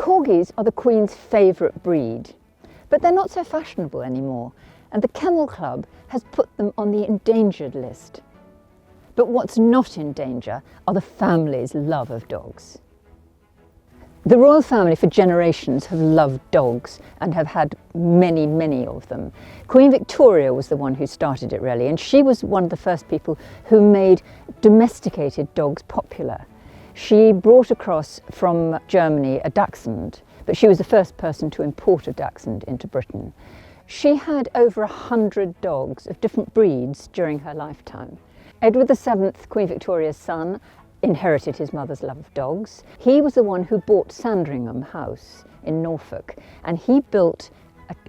corgis are the Queen's favourite breed, but they're not so fashionable anymore, and the Kennel Club has put them on the endangered list. But what's not in danger are the family's love of dogs. The royal family for generations have loved dogs and have had many, many of them. Queen Victoria was the one who started it really, and she was one of the first people who made domesticated dogs popular. She brought across from Germany a Dachshund, but she was the first person to import a Dachshund into Britain. She had over 100 dogs of different breeds during her lifetime. Edward VII, Queen Victoria's son, inherited his mother's love of dogs. He was the one who bought Sandringham House in Norfolk, and he built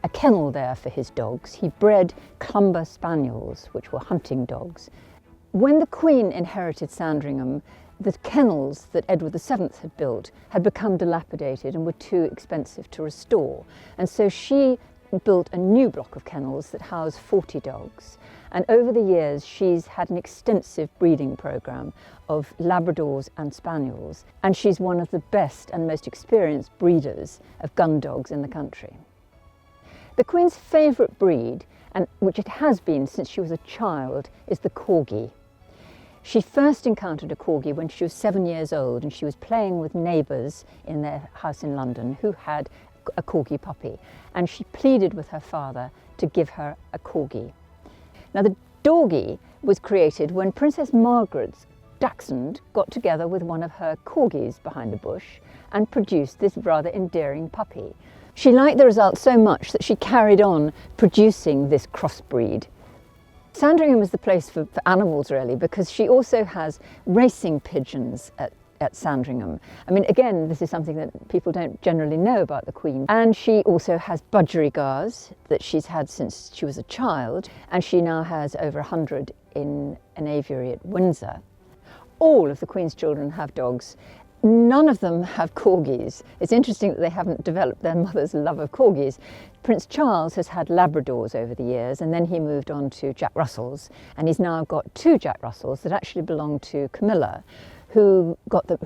a kennel there for his dogs. He bred Clumber Spaniels, which were hunting dogs. When the Queen inherited Sandringham, the kennels that Edward VII had built had become dilapidated and were too expensive to restore. And so she built a new block of kennels that housed 40 dogs. And over the years, she's had an extensive breeding programme of Labradors and Spaniels. And she's one of the best and most experienced breeders of gun dogs in the country. The Queen's favourite breed, and which it has been since she was a child, is the corgi. She first encountered a corgi when she was 7 years old, and she was playing with neighbours in their house in London who had a corgi puppy, and she pleaded with her father to give her a corgi. Now the doggy was created when Princess Margaret's Dachshund got together with one of her corgis behind a bush and produced this rather endearing puppy. She liked the result so much that she carried on producing this crossbreed. Sandringham is the place for animals really, because she also has racing pigeons at Sandringham. I mean, again, this is something that people don't generally know about the Queen. And she also has budgerigars that she's had since she was a child, and she now has over 100 in an aviary at Windsor. All of the Queen's children have dogs. None of them have corgis. It's interesting that they haven't developed their mother's love of corgis. Prince Charles has had Labradors over the years, and then he moved on to Jack Russells, and he's now got 2 Jack Russells that actually belong to Camilla, who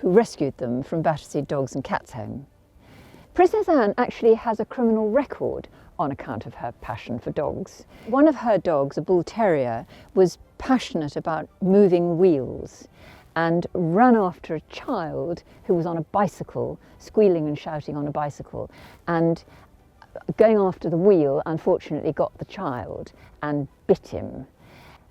rescued them from Battersea Dogs and Cats Home. Princess Anne actually has a criminal record on account of her passion for dogs. One of her dogs, a bull terrier, was passionate about moving wheels and ran after a child who was on a bicycle, squealing and shouting on a bicycle, and going after the wheel, unfortunately got the child and bit him.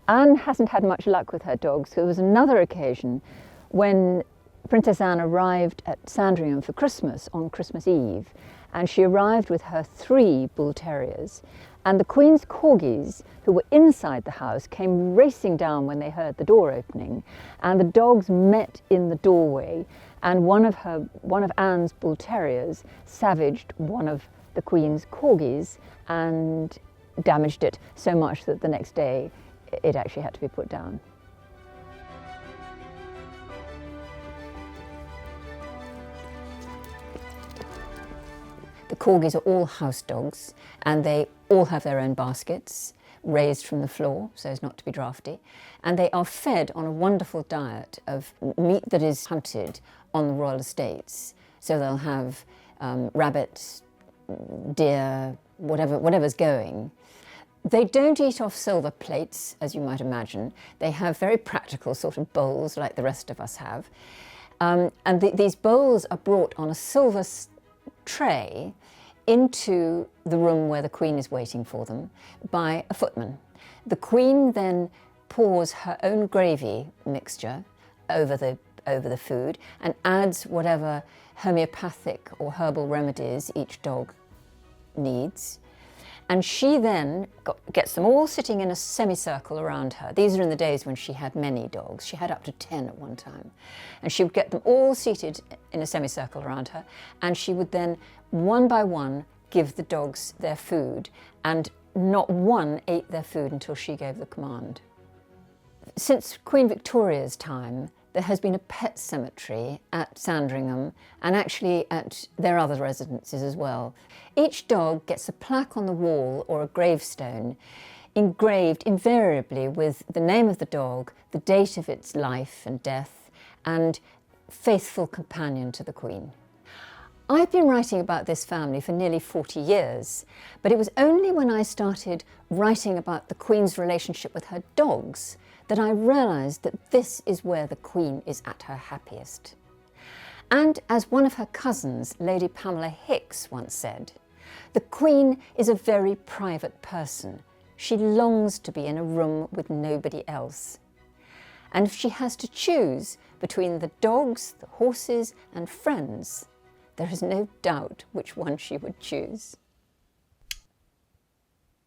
Anne hasn't had much luck with her dogs. There was another occasion when Princess Anne arrived at Sandringham for Christmas on Christmas Eve, and she arrived with her 3 bull terriers, and the Queen's corgis, who were inside the house, came racing down when they heard the door opening, and the dogs met in the doorway, and one of Anne's bull terriers savaged one of the Queen's corgis and damaged it so much that the next day it actually had to be put down. The corgis are all house dogs, and they all have their own baskets, raised from the floor so as not to be drafty, and they are fed on a wonderful diet of meat that is hunted on the royal estates. So they'll have rabbits, deer, whatever's going. They don't eat off silver plates, as you might imagine. They have very practical sort of bowls like the rest of us have. These bowls are brought on a silver tray into the room where the Queen is waiting for them by a footman. The Queen then pours her own gravy mixture over the food and adds whatever homeopathic or herbal remedies each dog needs. And she then gets them all sitting in a semicircle around her. These are in the days when she had many dogs. She had up to 10 at one time. And she would get them all seated in a semicircle around her, and she would then, one by one, give the dogs their food, and not one ate their food until she gave the command. Since Queen Victoria's time, there has been a pet cemetery at Sandringham, and actually at their other residences as well. Each dog gets a plaque on the wall or a gravestone engraved invariably with the name of the dog, the date of its life and death, and faithful companion to the Queen. I've been writing about this family for nearly 40 years, but it was only when I started writing about the Queen's relationship with her dogs that I realised that this is where the Queen is at her happiest. And as one of her cousins, Lady Pamela Hicks, once said, the Queen is a very private person. She longs to be in a room with nobody else. And if she has to choose between the dogs, the horses and friends, there is no doubt which one she would choose.